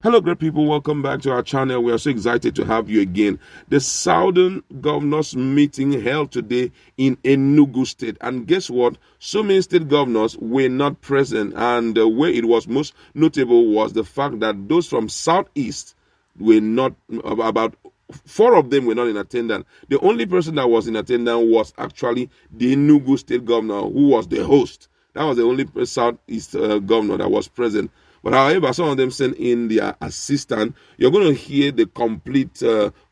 Hello, great people. Welcome back to our channel. We are so excited to have you again. The Southern Governors meeting held today in Enugu State. And guess what? So many state governors were not present. And where it was most notable was the fact that those from Southeast were not, about 4 of them were not in attendance. The only person that was in attendance was actually the Enugu State Governor, who was the host. That was the only Southeast governor that was present. But however, some of them sent in their assistant. You're going to hear the complete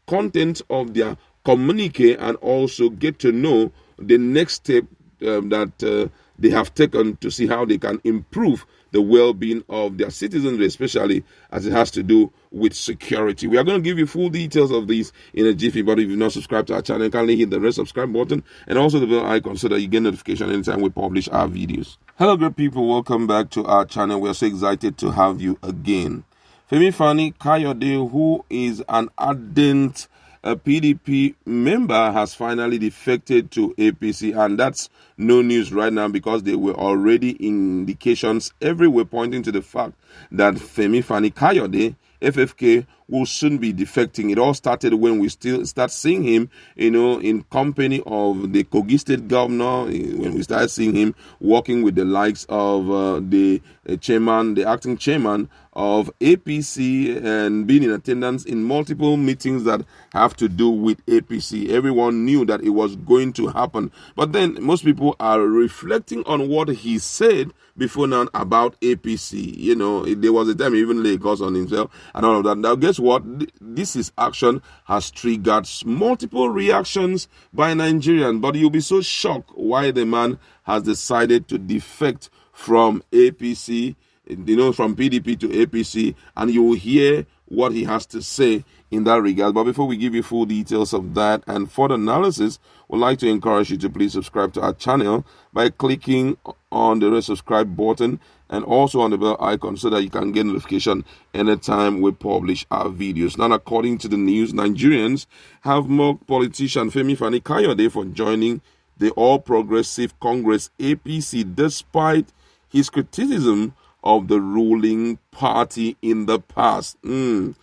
content of their communique and also get to know the next step that they have taken to see how they can improve the well-being of their citizens, especially as it has to do with security. We are going to give you full details of these in a jiffy, but if you've not subscribed to our channel, kindly hit the red subscribe button and also the bell icon so that you get notification anytime we publish our videos. Hello, great people. Welcome back to our channel. We are so excited to have you again. Femi Kayode, who is an ardent PDP member, has finally defected to APC, and that's no news right now because there were already indications everywhere pointing to the fact that Femi Kayode, FFK, will soon be defecting. It all started when we still start seeing him, in company of the Kogi State Governor, when we started seeing him working with the likes of the acting chairman of APC, and being in attendance in multiple meetings that have to do with APC. Everyone knew that it was going to happen. But then most people are reflecting on what he said before now about APC. There was a time he even laid calls on himself and all of that. Now, guess what? This action has triggered multiple reactions by Nigerians, but you'll be so shocked why the man has decided to defect from APC, from PDP to APC, and you will hear what he has to say in that regard. But before we give you full details of that and further analysis, we'd like to encourage you to please subscribe to our channel by clicking on the red subscribe button and also on the bell icon so that you can get notification anytime we publish our videos. Now, according to the news, Nigerians have mocked politician Femi Kayode for joining the All Progressive Congress APC despite his criticism of the ruling party in the past. And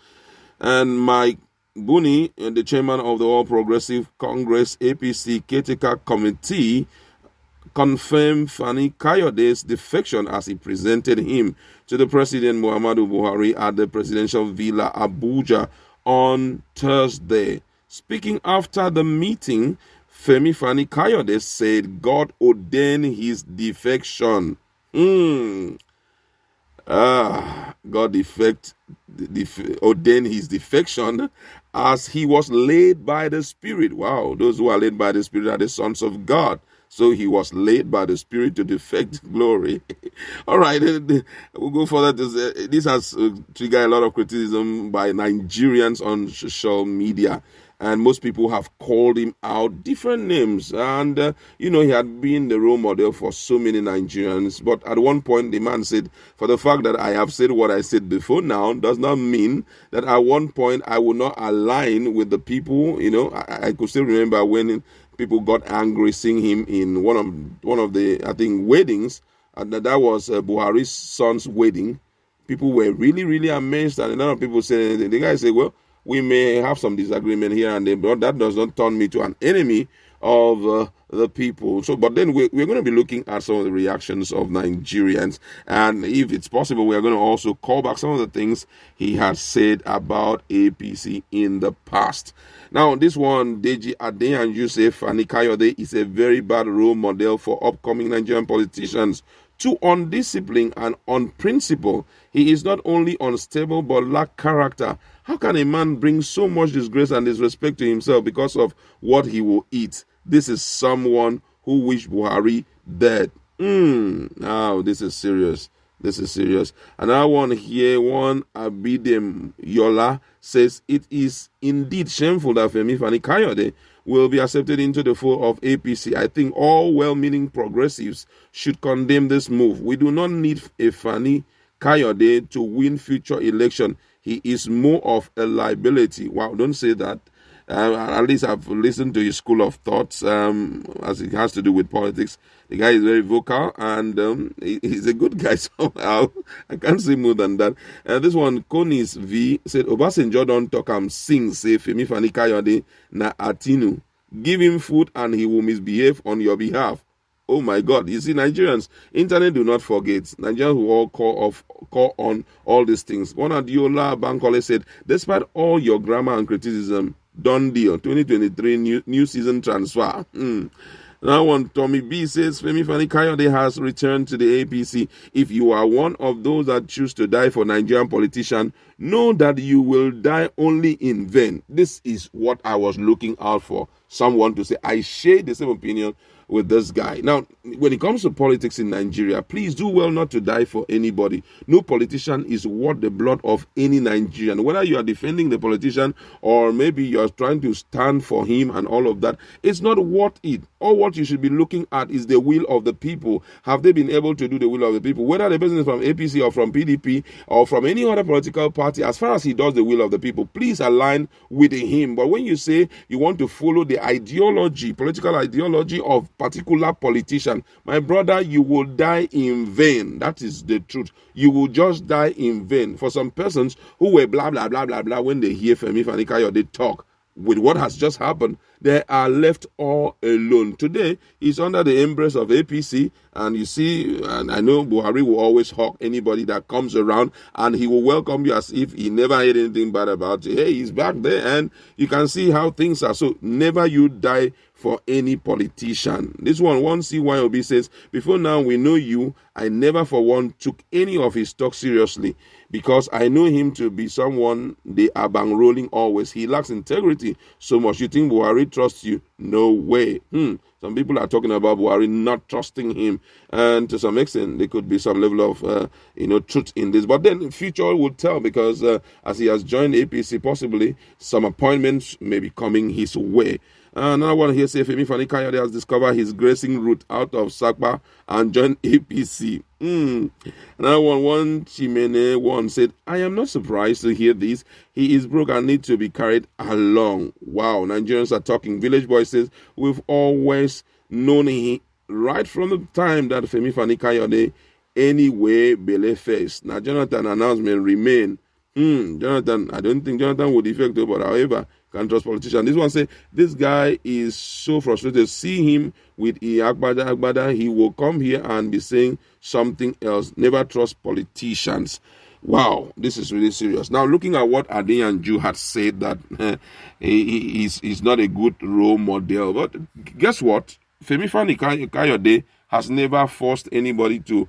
Mike Buni, the chairman of the All Progressive Congress APC Caretaker Committee, confirmed Fani Kayode's defection as he presented him to the President Muhammadu Buhari at the Presidential Villa Abuja on Thursday. Speaking after the meeting, Femi Kayode said God ordained his defection. God ordained his defection as he was led by the Spirit. Wow, those who are led by the Spirit are the sons of God. So he was led by the Spirit to defect. Glory. All right, we'll go further. This has triggered a lot of criticism by Nigerians on social media. And most people have called him out different names. And, he had been the role model for so many Nigerians. But at one point, the man said, for the fact that I have said what I said before now does not mean that at one point I will not align with the people. I could still remember when people got angry seeing him in one of the, I think, weddings. And that was Buhari's son's wedding. People were really, really amazed. And a lot of people said, the guy said, well, we may have some disagreement here and there, but that does not turn me to an enemy of the people. So, but then we're going to be looking at some of the reactions of Nigerians, and if it's possible, we are going to also call back some of the things he has said about APC in the past. Now, this one, Deji Adeyanju say Fani Kayode is a very bad role model for upcoming Nigerian politicians. Too undisciplined and unprincipled. He is not only unstable but lack character. How can a man bring so much disgrace and disrespect to himself because of what he will eat? This is someone who wished Buhari dead. Now, this is serious. This is serious. And I want to hear one Abidem Yola says it is indeed shameful that Femi Kayode will be accepted into the fold of APC. I think all well-meaning progressives should condemn this move. We do not need a Fani Kayode to win future election. He is more of a liability. Wow, don't say that. At least I've listened to his school of thoughts as it has to do with politics. The guy is very vocal, and he's a good guy somehow. I can't say more than that. This one, Konis V, said, Obasanjo don't talk sing, say, Femi Fani Kayode na Atinu. Give him food and he will misbehave on your behalf. Oh my God. You see, Nigerians, internet do not forget. Nigerians will all call on all these things. One Adiola Bankole said, despite all your grammar and criticism, done deal. 2023 new season transfer. Now one, Tommy B says, Femi Fani Kayode has returned to the APC. If you are one of those that choose to die for Nigerian politician, know that you will die only in vain. This is what I was looking out for. Someone to say, I share the same opinion with this guy. Now, when it comes to politics in Nigeria, please do well not to die for anybody. No politician is worth the blood of any Nigerian. Whether you are defending the politician or maybe you are trying to stand for him and all of that, it's not worth it. All what you should be looking at is the will of the people. Have they been able to do the will of the people? Whether the person is from APC or from PDP or from any other political party, as far as he does the will of the people, please align with him. But when you say you want to follow the ideology, political ideology of particular politician, my brother, you will die in vain. That is the truth. You will just die in vain. For some persons who were blah blah blah blah blah, when they hear Femi Fani Kayode talk with what has just happened, they are left all alone. Today he's under the embrace of APC, and you see, and I know Buhari will always hawk anybody that comes around, and he will welcome you as if he never heard anything bad about you. Hey, he's back there, and you can see how things are. So never you die for any politician. This one CYOB says, before now we know you, I never for one took any of his talk seriously, because I know him to be someone they are bang rolling always. He lacks integrity so much. You think Buhari trusts you? No way. Some people are talking about Buhari not trusting him, and to some extent there could be some level of truth in this. But then the future will tell, because as he has joined APC, possibly some appointments may be coming his way. Another one here says, Femi Fani Kayode has discovered his grazing route out of Sakpa and joined APC. Another one Chimene said, I am not surprised to hear this. He is broke and needs to be carried along. Wow, Nigerians are talking. Village Boy says, we've always known him right from the time that Femi Fani Kayode anyway bele face. Now Jonathan announcement remain. Jonathan, I don't think Jonathan would effect it, but however, can't trust politicians. This one say, this guy is so frustrated. See him with Agbada. He will come here and be saying something else. Never trust politicians. Wow, this is really serious. Now, looking at what Adeyanju had said, that he's not a good role model. But guess what? Femi Fani Kayode has never forced anybody to,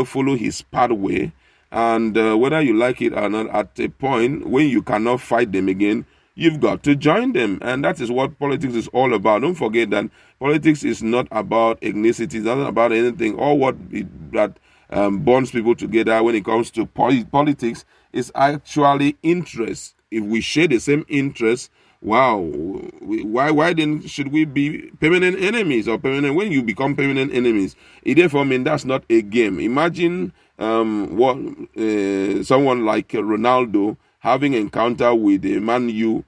follow his pathway. And whether you like it or not, at a point when you cannot fight them again, you've got to join them. And that is what politics is all about. Don't forget that politics is not about ethnicity. It's not about anything. All that bonds people together when it comes to politics is actually interest. If we share the same interest, wow, why then should we be permanent enemies or permanent? When you become permanent enemies, it therefore means that's not a game. Imagine someone like Ronaldo having encounter with a Man U,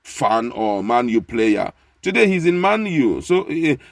fan or Man U player. Today he's in Man U. So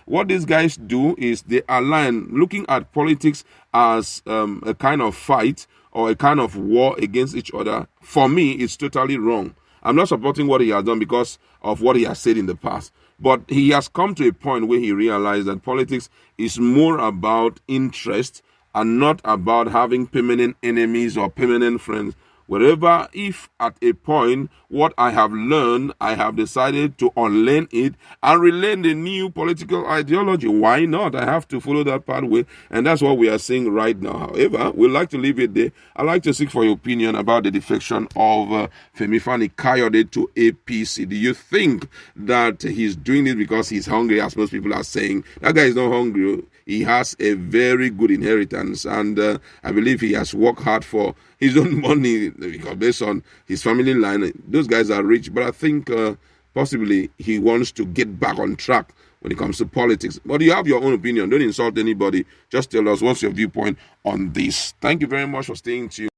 what these guys do is they align, looking at politics as a kind of fight or a kind of war against each other. For me, it's totally wrong. I'm not supporting what he has done because of what he has said in the past. But he has come to a point where he realized that politics is more about interest and not about having permanent enemies or permanent friends. Wherever, if at a point, what I have learned, I have decided to unlearn it and relearn the new political ideology. Why not? I have to follow that pathway, and that's what we are seeing right now. However, we'd like to leave it there. I'd like to seek for your opinion about the defection of Femi Fani Kayode to APC. Do you think that he's doing it because he's hungry, as most people are saying? That guy is not hungry. He has a very good inheritance, and I believe he has worked hard for his own money, because based on his family line, those guys are rich. But I think possibly he wants to get back on track when it comes to politics. But you have your own opinion. Don't insult anybody. Just tell us what's your viewpoint on this. Thank you very much for staying tuned.